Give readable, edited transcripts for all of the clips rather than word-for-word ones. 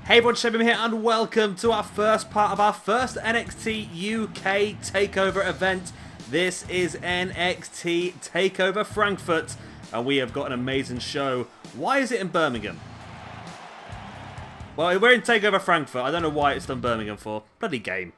Hey everyone, Shebim here and welcome to our first part of our first NXT UK Takeover event. This is NXT Takeover Frankfurt and we have got an amazing show. Why is it in Birmingham? Well, we're in Takeover Frankfurt. I don't know why it's done Birmingham for. Bloody game.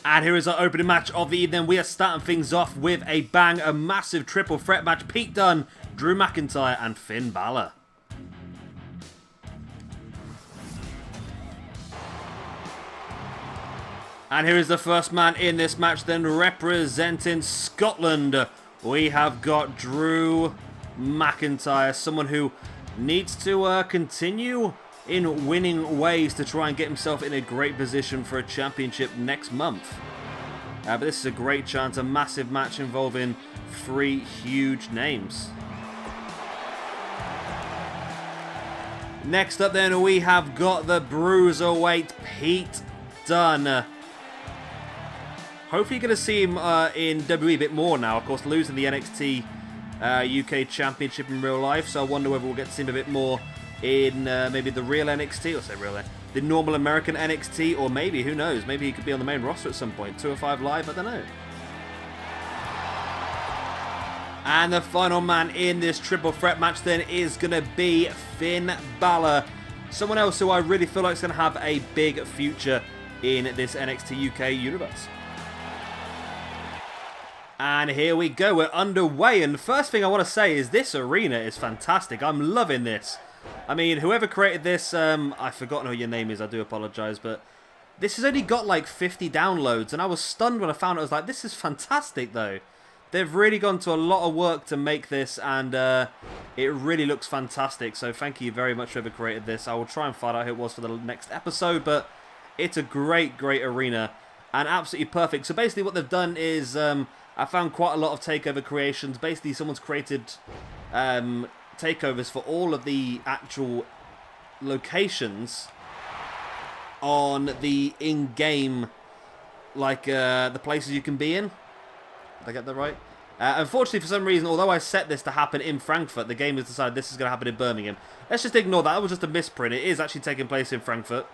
And here is our opening match of the evening. We are starting things off with a bang, a massive triple threat match. Pete Dunne, Drew McIntyre and Finn Balor. And here is the first man in this match then, representing Scotland. We have got Drew McIntyre, someone who needs to continue in winning ways to try and get himself in a great position for a championship next month. But this is a great chance, a massive match involving three huge names. Next up then we have got the Bruiserweight Pete Dunne. Hopefully you're going to see him in WWE a bit more now, of course losing the NXT UK Championship in real life, so I wonder whether we'll get to see him a bit more in maybe the real NXT, or say real, the normal American NXT, or maybe, who knows, maybe he could be on the main roster at some point, 205 Live, I don't know. And the final man in this triple threat match then is going to be Finn Balor, someone else who I really feel like is going to have a big future in this NXT UK universe. And here we go, we're underway, and the first thing I want to say is this arena is fantastic. I'm loving this. I mean, whoever created this, I've forgotten who your name is, I do apologise, but this has only got like 50 downloads, and I was stunned when I found it. I was like, this is fantastic though. They've really gone to a lot of work to make this, and it really looks fantastic, so thank you very much whoever created this. I will try and find out who it was for the next episode, but it's a great, great arena, and absolutely perfect. So basically what they've done is, I found quite a lot of takeover creations. Basically someone's created takeovers for all of the actual locations on the in-game, like the places you can be in. Did I get that right? Unfortunately, for some reason, although I set this to happen in Frankfurt, the game has decided this is going to happen in Birmingham. Let's just ignore that. That was just a misprint. It is actually taking place in Frankfurt.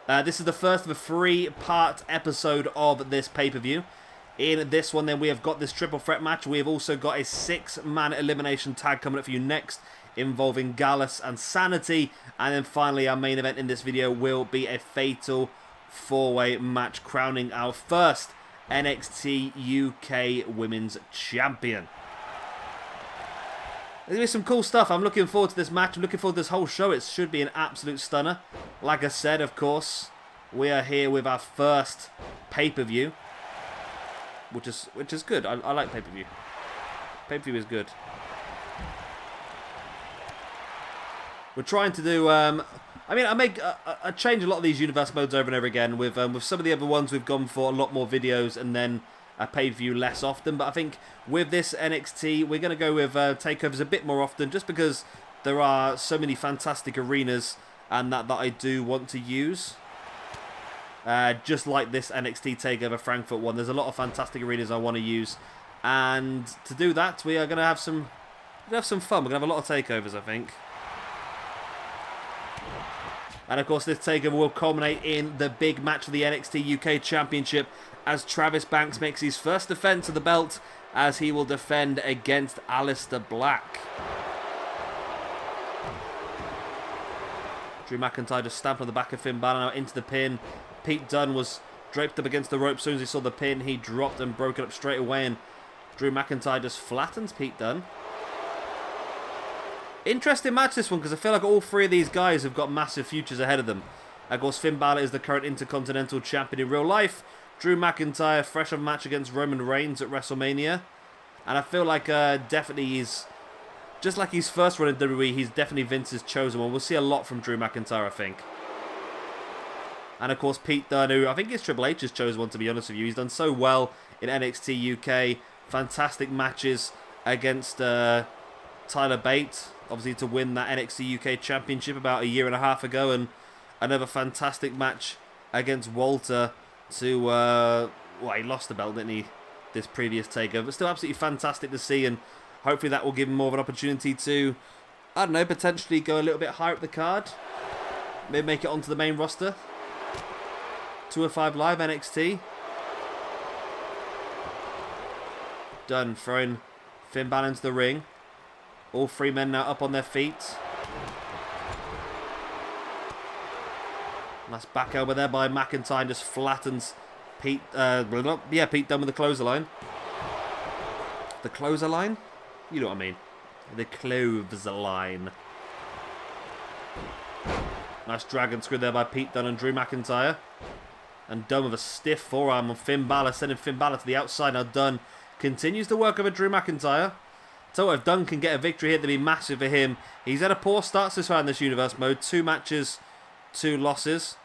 This is the first of a three-part episode of this pay-per-view. In this one, then, we have got this triple threat match. We have also got a six-man elimination tag coming up for you next, involving Gallus and Sanity. And then finally, our main event in this video will be a fatal four-way match, crowning our first NXT UK Women's Champion. There's going to be some cool stuff. I'm looking forward to this match. I'm looking forward to this whole show. It should be an absolute stunner. Like I said, of course, we are here with our first pay-per-view. Which is good. I like pay-per-view. Pay-per-view is good. We're trying to do. I mean, I change a lot of these universe modes over and over again. With some of the other ones, we've gone for a lot more videos and then a pay-per-view less often. But I think with this NXT, we're going to go with takeovers a bit more often, just because there are so many fantastic arenas and that I do want to use. Just like this NXT Takeover Frankfurt one, there's a lot of fantastic arenas I want to use, and to do that, we are going to have some fun. We're going to have a lot of takeovers, I think. And of course, this takeover will culminate in the big match for the NXT UK Championship, as Travis Banks makes his first defense of the belt, as he will defend against Aleister Black. Drew McIntyre just stamped on the back of Finn Balor, now into the pin. Pete Dunne was draped up against the rope. As soon as he saw the pin, he dropped and broke it up straight away. And Drew McIntyre just flattens Pete Dunne. Interesting match this one, because I feel like all three of these guys have got massive futures ahead of them. Of course, Finn Balor is the current Intercontinental Champion in real life. Drew McIntyre, fresh off a match against Roman Reigns at WrestleMania. And I feel like definitely he's, just like his first run in WWE, he's definitely Vince's chosen one. We'll see a lot from Drew McIntyre, I think. And of course, Pete Dunne, who I think is Triple H's chosen one, to be honest with you. He's done so well in NXT UK. Fantastic matches against Tyler Bate, obviously to win that NXT UK Championship about a year and a half ago. And another fantastic match against Walter to, well, he lost the belt, didn't he, this previous takeover. But still absolutely fantastic to see, and hopefully that will give him more of an opportunity to, I don't know, potentially go a little bit higher up the card. Maybe make it onto the main roster. 205 Live NXT. Dunne throwing Finn Balor into the ring. All three men now up on their feet. Nice back elbow there by McIntyre, just flattens Pete. Pete Dunne with the clothesline. The clothesline? You know what I mean. The clothesline. Nice dragon screw there by Pete Dunne and Drew McIntyre. And Dunne with a stiff forearm on Finn Balor, sending Finn Balor to the outside. Now Dunne continues to work over Drew McIntyre. So if Dunne can get a victory here, that'd be massive for him. He's had a poor start so far in this universe mode. 2 matches, 2 losses.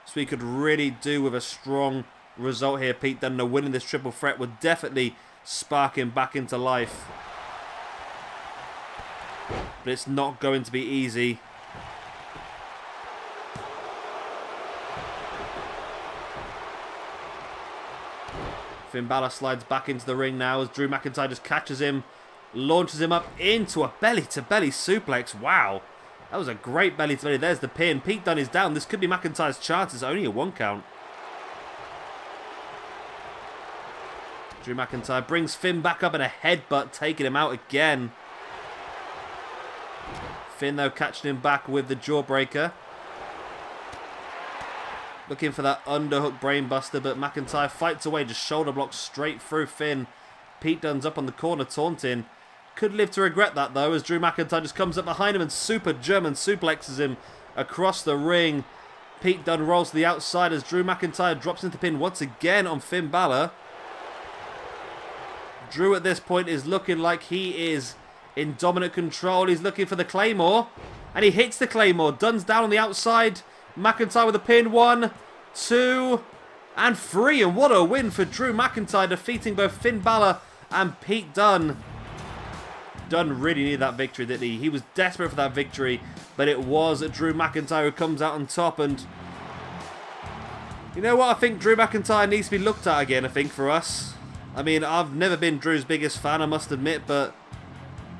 So he could really do with a strong result here. Pete Dunne winning this triple threat would definitely spark him back into life. But it's not going to be easy. Finn Balor slides back into the ring now as Drew McIntyre just catches him, launches him up into a belly-to-belly suplex. Wow. That was a great belly-to-belly. There's the pin. Pete Dunne is down. This could be McIntyre's chance. It's only a 1 count. Drew McIntyre brings Finn back up and a headbutt, taking him out again. Finn, though, catching him back with the jawbreaker. Looking for that underhook brainbuster, but McIntyre fights away, just shoulder blocks straight through Finn. Pete Dunne's up on the corner taunting. Could live to regret that, though, as Drew McIntyre just comes up behind him and super German suplexes him across the ring. Pete Dunne rolls to the outside as Drew McIntyre drops into the pin once again on Finn Balor. Drew at this point is looking like he is in dominant control. He's looking for the Claymore, and he hits the Claymore. Dunne's down on the outside. McIntyre with a pin. 1, 2, and 3. And what a win for Drew McIntyre, defeating both Finn Balor and Pete Dunne. Dunne really needed that victory, didn't he? He was desperate for that victory, but it was Drew McIntyre who comes out on top. And you know what? I think Drew McIntyre needs to be looked at again, I think, for us. I mean, I've never been Drew's biggest fan, I must admit, but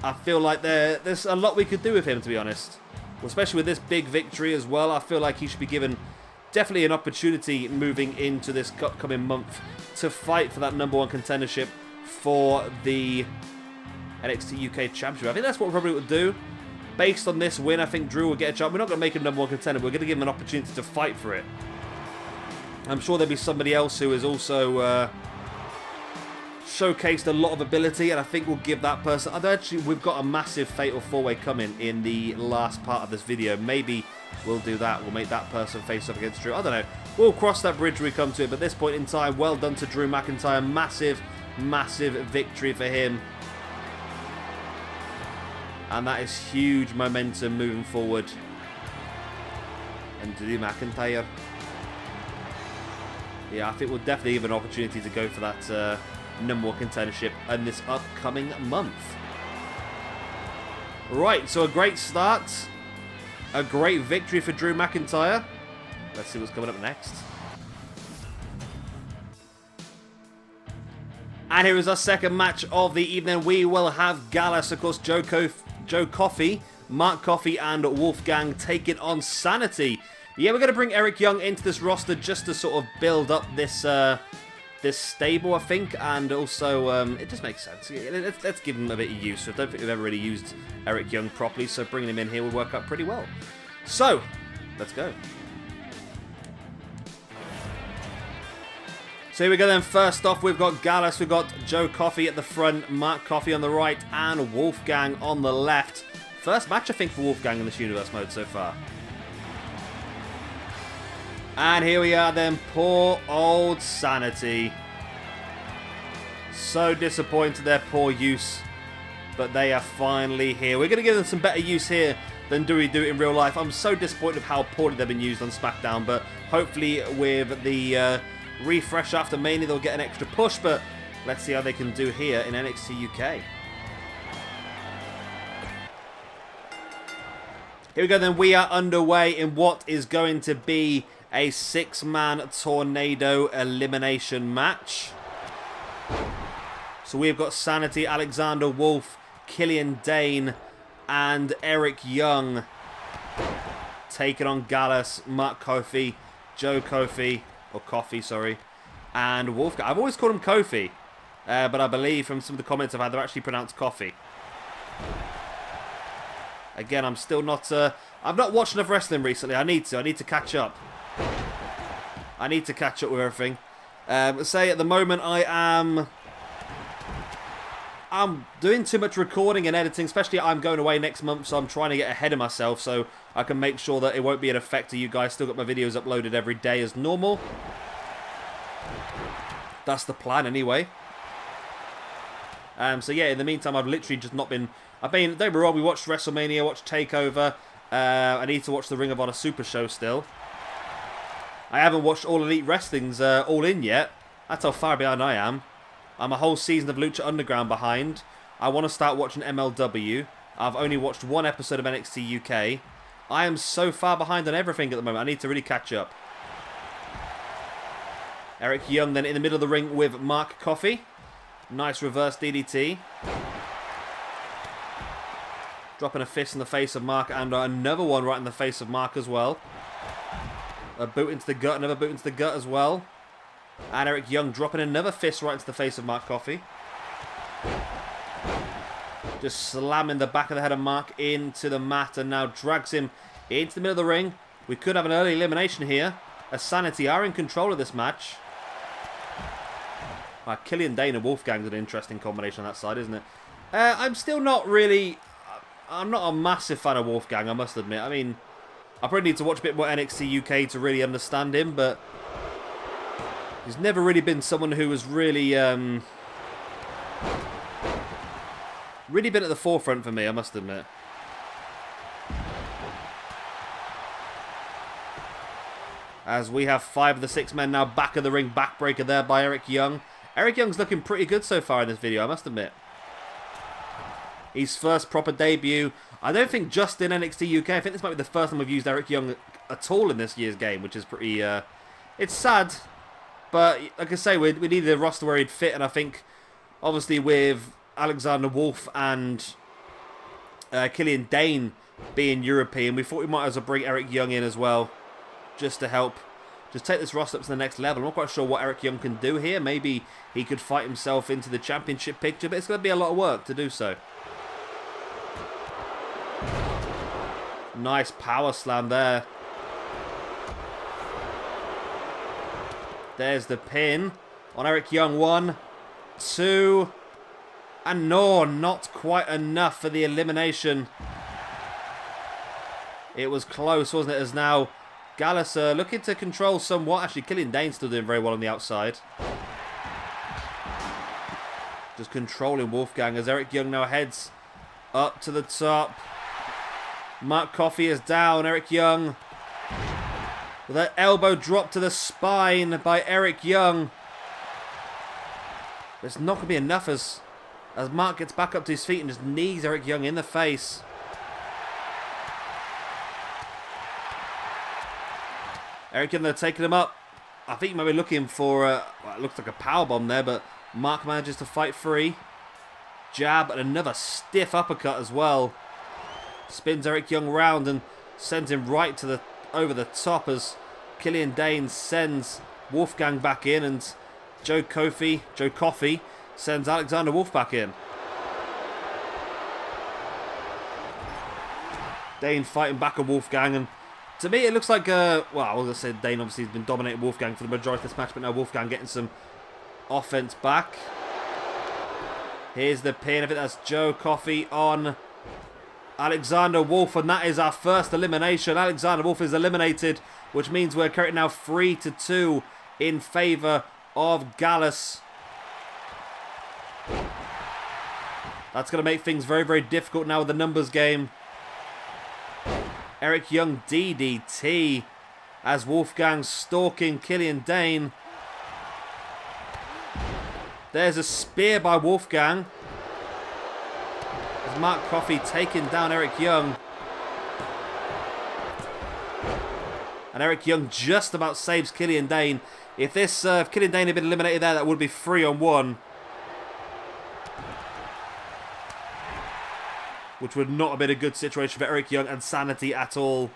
I feel like there's a lot we could do with him, to be honest. Especially with this big victory as well. I feel like he should be given definitely an opportunity moving into this upcoming month to fight for that #1 contendership for the NXT UK Championship. I think that's what we probably would do. Based on this win, I think Drew will get a chance. We're not going to make him #1 contender. We're going to give him an opportunity to fight for it. I'm sure there'll be somebody else who is also showcased a lot of ability, and I think we'll give that person. Actually, we've got a massive fatal 4-way coming in the last part of this video. Maybe we'll do that. We'll make that person face up against Drew. I don't know. We'll cross that bridge when we come to it. But at this point in time, well done to Drew McIntyre. Massive, massive victory for him. And that is huge momentum moving forward. And Drew McIntyre. Yeah, I think we'll definitely give an opportunity to go for that #1 contendership in this upcoming month. Right, so a great start. A great victory for Drew McIntyre. Let's see what's coming up next. And here is our second match of the evening. We will have Gallus, of course, Joe Coffey, Mark Coffey, and Wolfgang taking on Sanity. Yeah, we're going to bring Eric Young into this roster just to sort of build up this this stable, I think, and also it just makes sense. Let's give him a bit of use. I don't think we've ever really used Eric Young properly, so bringing him in here will work out pretty well. So, let's go. So here we go then. First off, we've got Gallus, we've got Joe Coffey at the front, Mark Coffey on the right, and Wolfgang on the left. First match, I think, for Wolfgang in this Universe mode so far. And here we are then, poor old Sanity. So disappointed their poor use, but they are finally here. We're going to give them some better use here than do we do it in real life. I'm so disappointed with how poorly they've been used on SmackDown, but hopefully with the refresh after Mania they'll get an extra push, but let's see how they can do here in NXT UK. Here we go then, we are underway in what is going to be a 6-man tornado elimination match. So we've got Sanity, Alexander Wolf, Killian Dane, and Eric Young taking on Gallus, Mark Coffey, Joe Coffey, or Coffey, sorry, and Wolfgang. I've always called him Kofi, but I believe from some of the comments I've had, they're actually pronounced Coffey. Again, I'm still not... I've not watched enough wrestling recently. I need to catch up. I need to catch up with everything. Say at the moment I'm doing too much recording and editing, especially I'm going away next month, so I'm trying to get ahead of myself so I can make sure that it won't be an effect to you guys. Still got my videos uploaded every day as normal. That's the plan anyway. So yeah, in the meantime, I've literally just not been... don't get me wrong, we watched WrestleMania, watched Takeover. I need to watch the Ring of Honor Super Show still. I haven't watched All Elite Wrestling's All In yet. That's how far behind I am. I'm a whole season of Lucha Underground behind. I want to start watching MLW. I've only watched one episode of NXT UK. I am so far behind on everything at the moment. I need to really catch up. Eric Young then in the middle of the ring with Mark Coffey. Nice reverse DDT. Dropping a fist in the face of Mark, and another one right in the face of Mark as well. A boot into the gut, another boot into the gut as well. And Eric Young dropping another fist right into the face of Mark Coffey. Just slamming the back of the head of Mark into the mat, and now drags him into the middle of the ring. We could have an early elimination here, as Sanity are in control of this match. Killian Dane and Wolfgang's an interesting combination on that side, isn't it? I'm still not really... I'm not a massive fan of Wolfgang, I must admit. I mean, I probably need to watch a bit more NXT UK to really understand him, but... he's never really been someone who has really... really been at the forefront for me, I must admit. As we have 5 of the 6 men now back of the ring. Backbreaker there by Eric Young. Eric Young's looking pretty good so far in this video, I must admit. His first proper debut. I don't think just in NXT UK. I think this might be the first time we've used Eric Young at all in this year's game, which is pretty... it's sad, but like I say, we needed a roster where he'd fit, and I think, obviously, with Alexander Wolf and Killian Dane being European, we thought we might as well bring Eric Young in as well, just to help... just take this roster up to the next level. I'm not quite sure what Eric Young can do here. Maybe he could fight himself into the championship picture, but it's going to be a lot of work to do so. Nice power slam there. There's the pin on Eric Young. 1, 2, and no, not quite enough for the elimination. It was close, wasn't it? As now Gallus looking to control somewhat. Actually, Killian Dane's still doing very well on the outside. Just controlling Wolfgang as Eric Young now heads up to the top. Mark Coffey is down. Eric Young with that elbow drop to the spine by Eric Young. It's not going to be enough as Mark gets back up to his feet and just knees Eric Young in the face. Eric Young, they're taking him up. I think he might be looking for, well, it looks like a powerbomb there, but Mark manages to fight free. Jab and another stiff uppercut as well. Spins Eric Young round and sends him right to the over the top as Killian Dane sends Wolfgang back in, and Joe Coffey sends Alexander Wolf back in. Dane fighting back on Wolfgang and To me, it looks like, well, I was going to say Dane obviously has been dominating Wolfgang for the majority of this match, but now Wolfgang getting some offense back. Here's the pin. I think that's Joe Coffey on Alexander Wolf, and that is our first elimination. Alexander Wolf is eliminated, which means we're currently now 3-2 in favour of Gallus. That's going to make things very, very difficult now with the numbers game. Eric Young DDT as Wolfgang stalking Killian Dane. There's a spear by Wolfgang. As Mark Coffey taking down Eric Young. And Eric Young just about saves Killian Dane. If Killian Dane had been eliminated there, that would be 3-on-1. Which would not have been a good situation for Eric Young and Sanity at all.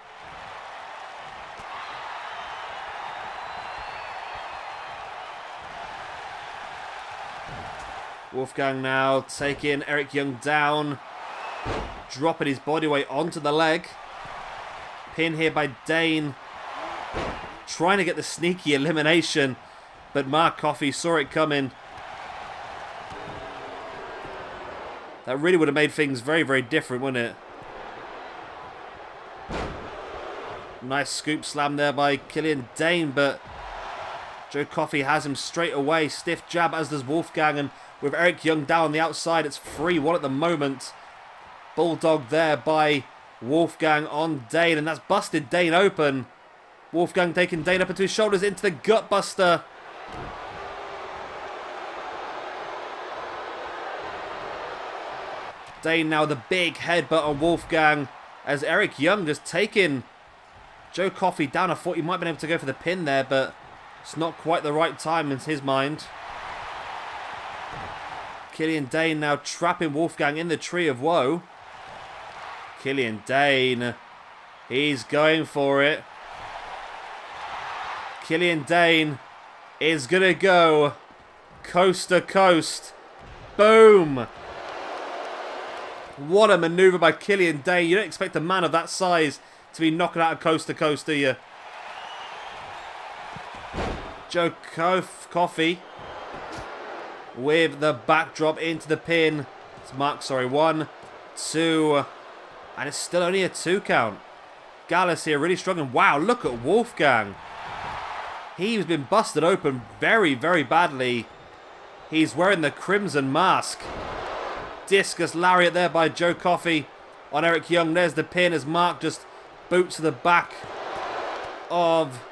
Wolfgang now taking Eric Young down. Dropping his body weight onto the leg. Pin here by Dane. Trying to get the sneaky elimination. But Mark Coffey saw it coming. That really would have made things very, very different, wouldn't it? Nice scoop slam there by Killian Dane, but Joe Coffey has him straight away. Stiff jab, as does Wolfgang, and with Eric Young down on the outside, it's 3-1 at the moment. Bulldog there by Wolfgang on Dane, and that's busted Dane open. Wolfgang taking Dane up into his shoulders into the gut buster. Dane now the big headbutt on Wolfgang as Eric Young just taking Joe Coffey down. I thought he might have been able to go for the pin there, but it's not quite the right time in his mind. Killian Dane now trapping Wolfgang in the Tree of Woe. Killian Dane, he's going for it. Killian Dane is going to go coast to coast. Boom! What a maneuver by Killian Dane. You don't expect a man of that size to be knocking out of coast to coast, do you? Joe Coffey with the backdrop into the pin. It's Mark, sorry, 1, 2, and it's still only a 2 count. Gallus here really struggling. Wow, look at Wolfgang. He's been busted open very, very badly. He's wearing the crimson mask. Discus lariat there by Joe Coffey on Eric Young. There's the pin as Mark just boots to the back of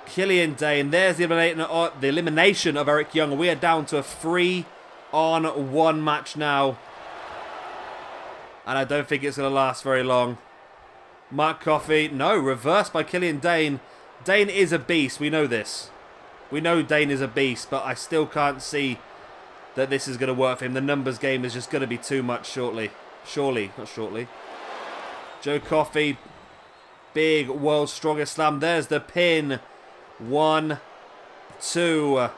Killian Dane. There's the elimination of Eric Young. We are down to a 3-on-1 match now. And I don't think it's going to last very long. Mark Coffey, no, reversed by Killian Dane. Dane is a beast, we know this. We know Dane is a beast, but I still can't see that this is going to work for him. The numbers game is just going to be too much shortly. Surely, not shortly. Joe Coffey, big world's strongest slam. There's the pin. 1, 2,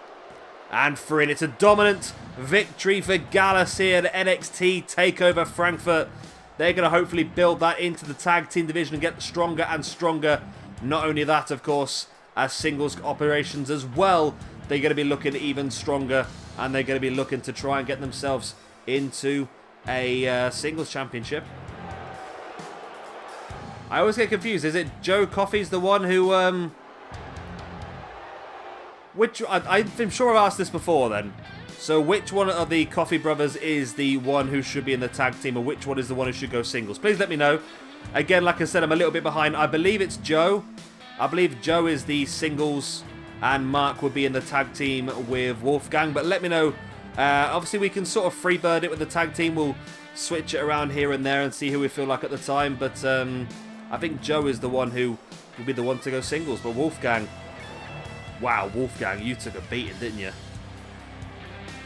and 3. And it's a dominant victory for Gallus here at NXT Takeover Frankfurt. They're going to hopefully build that into the tag team division and get stronger and stronger. Not only that, of course, as singles operations as well, they're going to be looking even stronger, and they're going to be looking to try and get themselves into a singles championship. I always get confused. Is it Joe Coffey's the one who... I'm sure I've asked this before then. So which one of the Coffey brothers is the one who should be in the tag team, or which one is the one who should go singles? Please let me know. Again, like I said, I'm a little bit behind. I believe it's Joe. I believe Joe is the singles, and Mark would be in the tag team with Wolfgang. But let me know. Obviously, we can sort of freebird it with the tag team. We'll switch it around here and there and see who we feel like at the time. But I think Joe is the one who will be the one to go singles. But Wolfgang... Wow, Wolfgang, you took a beating, didn't you?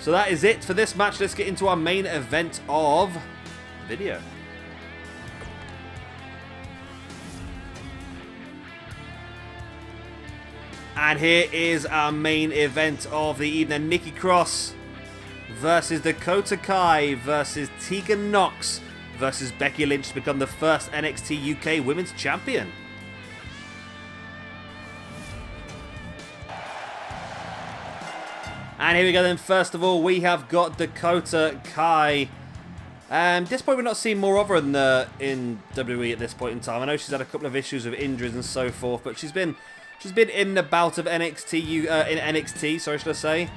So that is it for this match. Let's get into our main event of the video. And here is our main event of the evening. Nikki Cross versus Dakota Kai versus Tegan Nox versus Becky Lynch to become the first NXT UK Women's Champion. And here we go then. First of all, we have got Dakota Kai. At this point, we're not seeing more of her in WWE at this point in time. I know she's had a couple of issues with injuries and so forth, but she's been in the bout of NXT, sorry, should I say.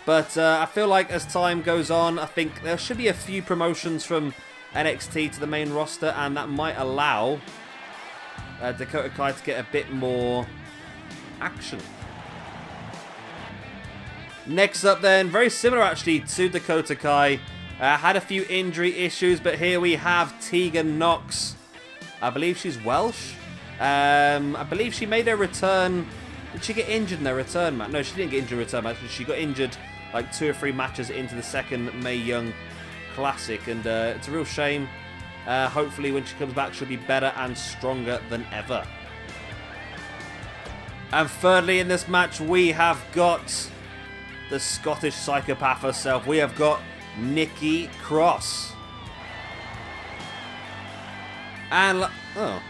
But I feel like as time goes on, I think there should be a few promotions from NXT to the main roster, and that might allow Dakota Kai to get a bit more action. Next up then, very similar actually to Dakota Kai. Had a few injury issues, but here we have Tegan Nox. I believe she's Welsh. I believe she made her return. Did she get injured in her return match? No, she didn't get injured in her return match. She got injured like 2 or 3 matches into the second Mae Young Classic, and it's a real shame. Hopefully when she comes back, she'll be better and stronger than ever. And thirdly in this match, we have got the Scottish psychopath herself. We have got Nikki Cross. And, oh,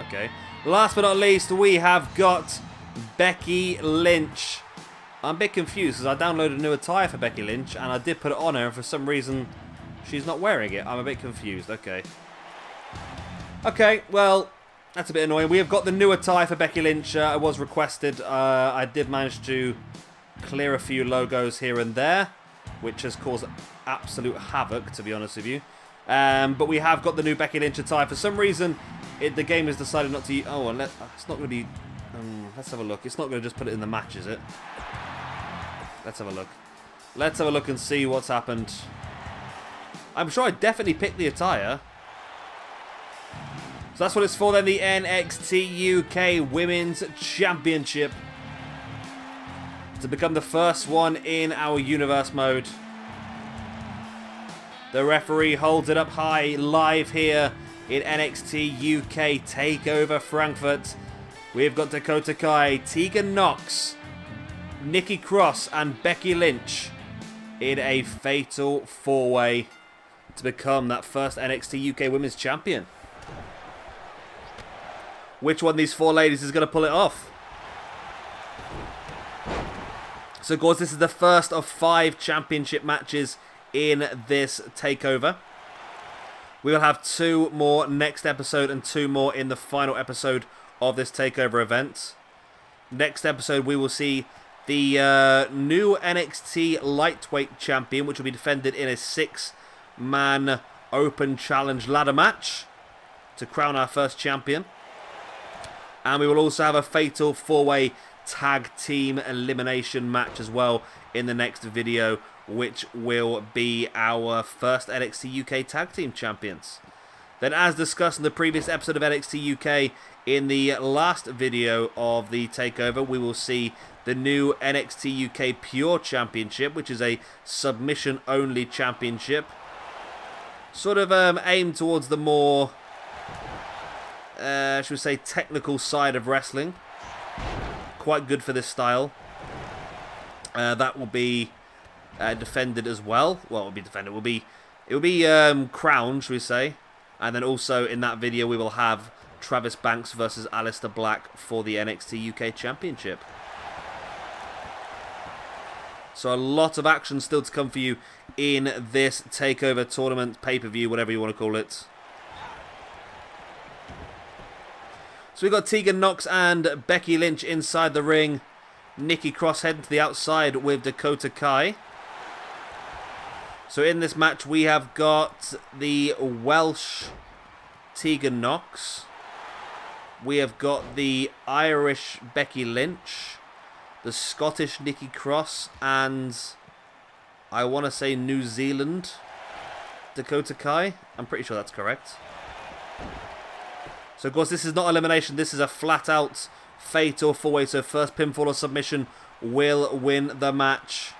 okay. Last but not least, we have got Becky Lynch. I'm a bit confused because I downloaded a new attire for Becky Lynch and I did put it on her, and for some reason she's not wearing it. I'm a bit confused. Okay. Okay, well, that's a bit annoying. We have got the new attire for Becky Lynch. It was requested. I did manage to clear a few logos here and there, which has caused absolute havoc, to be honest with you. But we have got the new Becky Lynch attire. For some reason, the game has decided not to... Oh, and it's not going to be... let's have a look. It's not going to just put it in the match, is it? Let's have a look. Let's have a look and see what's happened. I'm sure I definitely picked the attire. So that's what it's for then, the NXT UK Women's Championship. To become the first one in our universe mode. The referee holds it up high live here in NXT UK Takeover Frankfurt. We've got Dakota Kai, Tegan Nox, Nikki Cross and Becky Lynch in a fatal 4-way to become that first NXT UK Women's Champion. Which one of these 4 ladies is going to pull it off? So, of course, this is the first of 5 championship matches in this takeover. We will have 2 more next episode and 2 more in the final episode of this takeover event. Next episode, we will see the new NXT lightweight champion, which will be defended in a 6-man open challenge ladder match to crown our first champion. And we will also have a fatal 4-way tag team elimination match as well in the next video, which will be our first NXT UK tag team champions. Then, as discussed in the previous episode of NXT UK, in the last video of the takeover, we will see the new NXT UK Pure Championship, which is a submission only championship, sort of aimed towards the more should we say technical side of wrestling. Quite good for this style. That will be defended as well. Well, it will be defended. It will be crowned, should we say? And then also in that video we will have Travis Banks versus Aleister Black for the NXT UK Championship. So a lot of action still to come for you in this takeover tournament, pay-per-view, whatever you want to call it. So we've got Tegan Nox and Becky Lynch inside the ring. Nikki Cross heading to the outside with Dakota Kai. So in this match we have got the Welsh Tegan Nox. We have got the Irish Becky Lynch. The Scottish Nikki Cross. And I want to say New Zealand Dakota Kai. I'm pretty sure that's correct. So, of course, this is not elimination. This is a flat-out fatal 4-way. So, first pinfall or submission will win the match.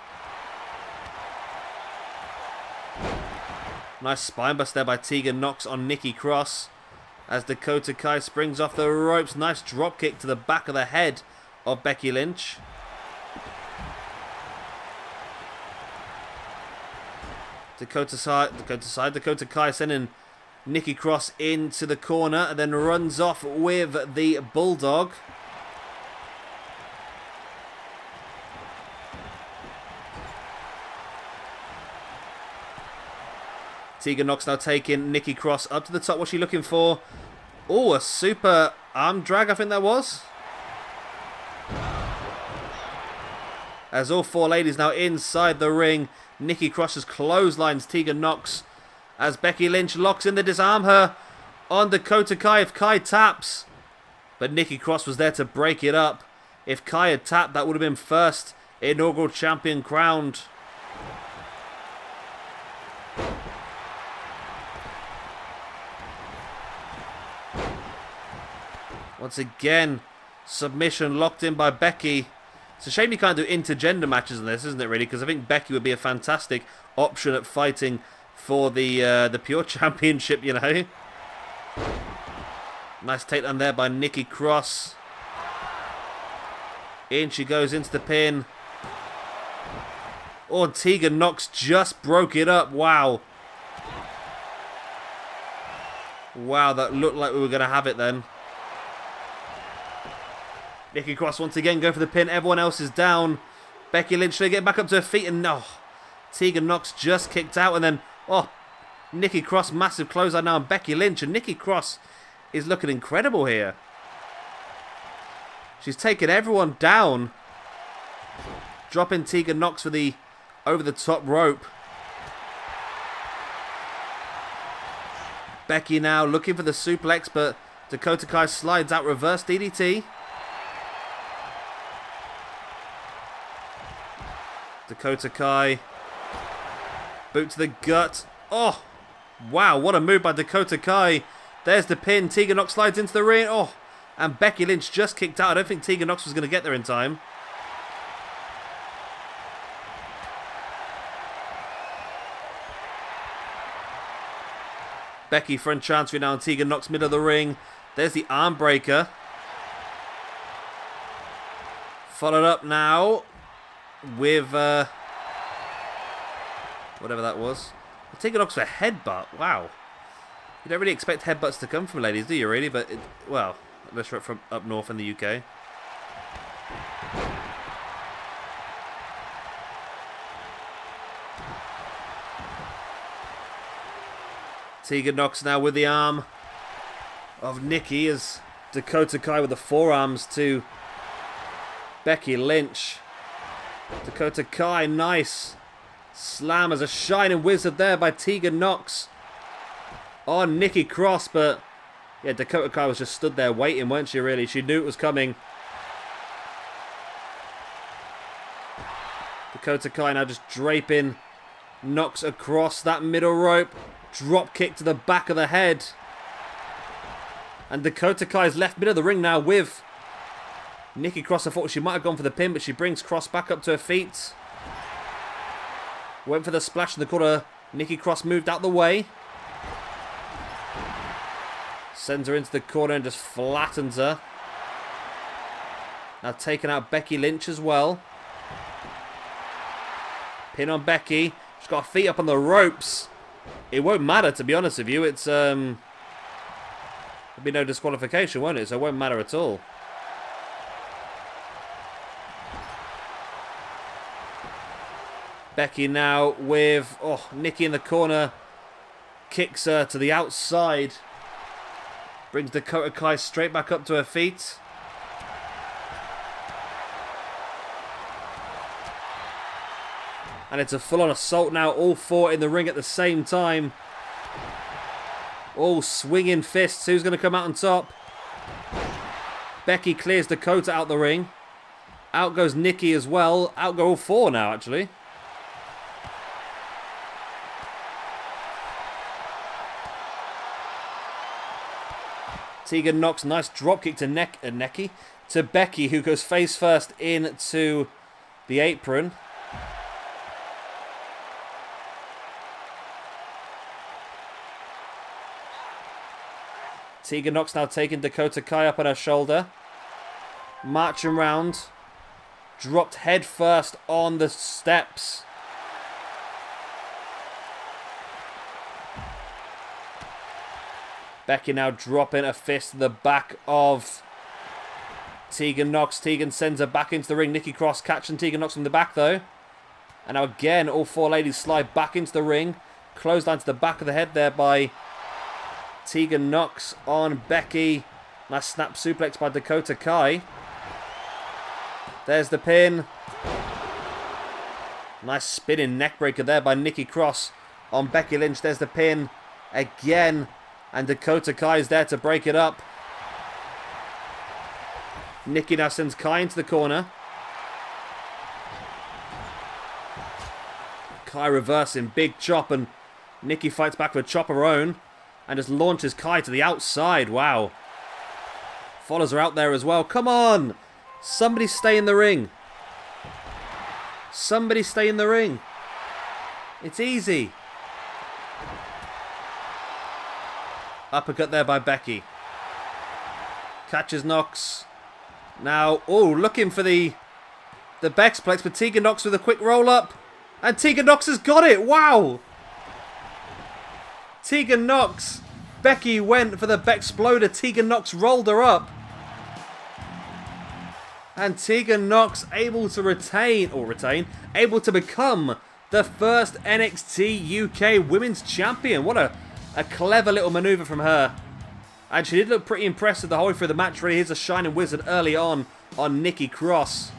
Nice spine bust there by Tegan Nox on Nikki Cross. As Dakota Kai springs off the ropes. Nice drop kick to the back of the head of Becky Lynch. Dakota Kai sending Nikki Cross into the corner and then runs off with the Bulldog. Tegan Nox now taking Nikki Cross up to the top. What's she looking for? Oh, a super arm drag, I think that was. As all four ladies now inside the ring. Nikki Cross has clotheslines Tegan Nox as Becky Lynch locks in to disarm her on Dakota Kai if Kai taps. But Nikki Cross was there to break it up. If Kai had tapped, that would have been first inaugural champion crowned. Once again, submission locked in by Becky. It's a shame you can't do intergender matches in this, isn't it, really? Because I think Becky would be a fantastic option at fighting for the Pure Championship, you know. Nice takedown there by Nikki Cross. In she goes into the pin. Oh, and Tegan Nox just broke it up. Wow. Wow, that looked like we were going to have it then. Nikki Cross once again go for the pin. Everyone else is down. Becky Lynch trying to get back up to her feet. And no. Tegan Nox just kicked out. And then, oh, Nikki Cross, massive closeout now on Becky Lynch. And Nikki Cross is looking incredible here. She's taken everyone down. Dropping Tegan Nox for the over-the-top rope. Becky now looking for the suplex, but Dakota Kai slides out reverse DDT. Dakota Kai. Boot to the gut. Oh, wow, what a move by Dakota Kai. There's the pin. Tegan Nox slides into the ring. Oh, and Becky Lynch just kicked out. I don't think Tegan Nox was going to get there in time. Becky front transfer now on Tegan Nox, middle of the ring. There's the arm breaker. Followed up now with whatever that was. Tegan Nox for a headbutt. Wow. You don't really expect headbutts to come from ladies, do you really? But, well, unless you're from up north in the UK. Tegan Nox now with the arm of Nikki as Dakota Kai with the forearms to Becky Lynch. Dakota Kai, nice slam as a shining wizard there by Tegan Nox on Nikki Cross, but yeah, Dakota Kai was just stood there waiting, weren't she, really? She knew it was coming. Dakota Kai now just draping Nox across that middle rope. Drop kick to the back of the head. And Dakota Kai's left mid of the ring now with Nikki Cross. I thought she might have gone for the pin, but she brings Cross back up to her feet. Went for the splash in the corner. Nikki Cross moved out the way. Sends her into the corner and just flattens her. Now taking out Becky Lynch as well. Pin on Becky. She's got her feet up on the ropes. It won't matter, to be honest with you. It's there'll be no disqualification, won't it? So it won't matter at all. Becky now with Nikki in the corner. Kicks her to the outside. Brings Dakota Kai straight back up to her feet. And it's a full-on assault now. All four in the ring at the same time. All swinging fists. Who's going to come out on top? Becky clears Dakota out the ring. Out goes Nikki as well. Out go all four now, actually. Tegan Nox, nice dropkick to Nikki. To Becky, who goes face first into the apron. Tegan Nox now taking Dakota Kai up on her shoulder. Marching round. Dropped head first on the steps. Becky now dropping a fist to the back of Tegan Nox. Tegan sends her back into the ring. Nikki Cross catching Tegan Nox from the back though. And now again, all four ladies slide back into the ring. Clothesline to the back of the head there by Tegan Nox on Becky. Nice snap suplex by Dakota Kai. There's the pin. Nice spinning neckbreaker there by Nikki Cross on Becky Lynch. There's the pin again. And Dakota Kai is there to break it up. Nikki now sends Kai into the corner. Kai reversing, big chop, and Nikki fights back with a chop of her own and just launches Kai to the outside. Wow. Follows her out there as well. Come on! Somebody stay in the ring. Somebody stay in the ring. It's easy. Uppercut there by Becky. Catches Nox. Now, oh, looking for the Bexplex, but Tegan Nox with a quick roll-up. And Tegan Nox has got it. Wow. Tegan Nox. Becky went for the Bexploder. Tegan Nox rolled her up. And Tegan Nox able to able to become the first NXT UK Women's Champion. What a clever little maneuver from her. And she did look pretty impressive the whole way through the match. Really, here's a Shining Wizard early on Nikki Cross.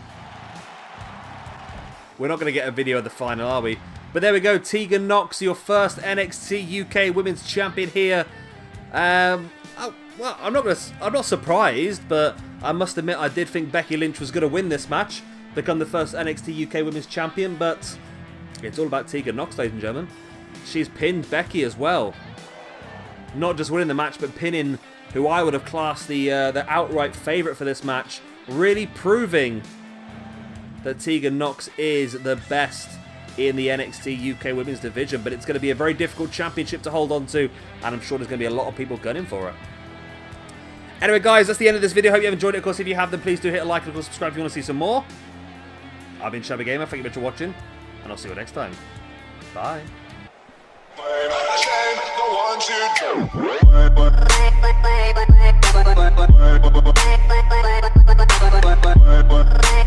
We're not going to get a video of the final, are we? But there we go, Tegan Nox, your first NXT UK Women's Champion here. Well, I'm not surprised, but I must admit I did think Becky Lynch was going to win this match, become the first NXT UK Women's Champion, but it's all about Tegan Nox, ladies and gentlemen. She's pinned Becky as well. Not just winning the match, but pinning who I would have classed the outright favourite for this match, really proving that Tegan Nox is the best in the NXT UK Women's Division, but it's going to be a very difficult championship to hold on to, and I'm sure there's going to be a lot of people gunning for her. Anyway, guys, that's the end of this video. Hope you have enjoyed it. Of course, if you have, then please do hit a like and of course subscribe if you want to see some more. I've been Shabby Gamer. Thank you very much for watching, and I'll see you next time. Bye. Bye.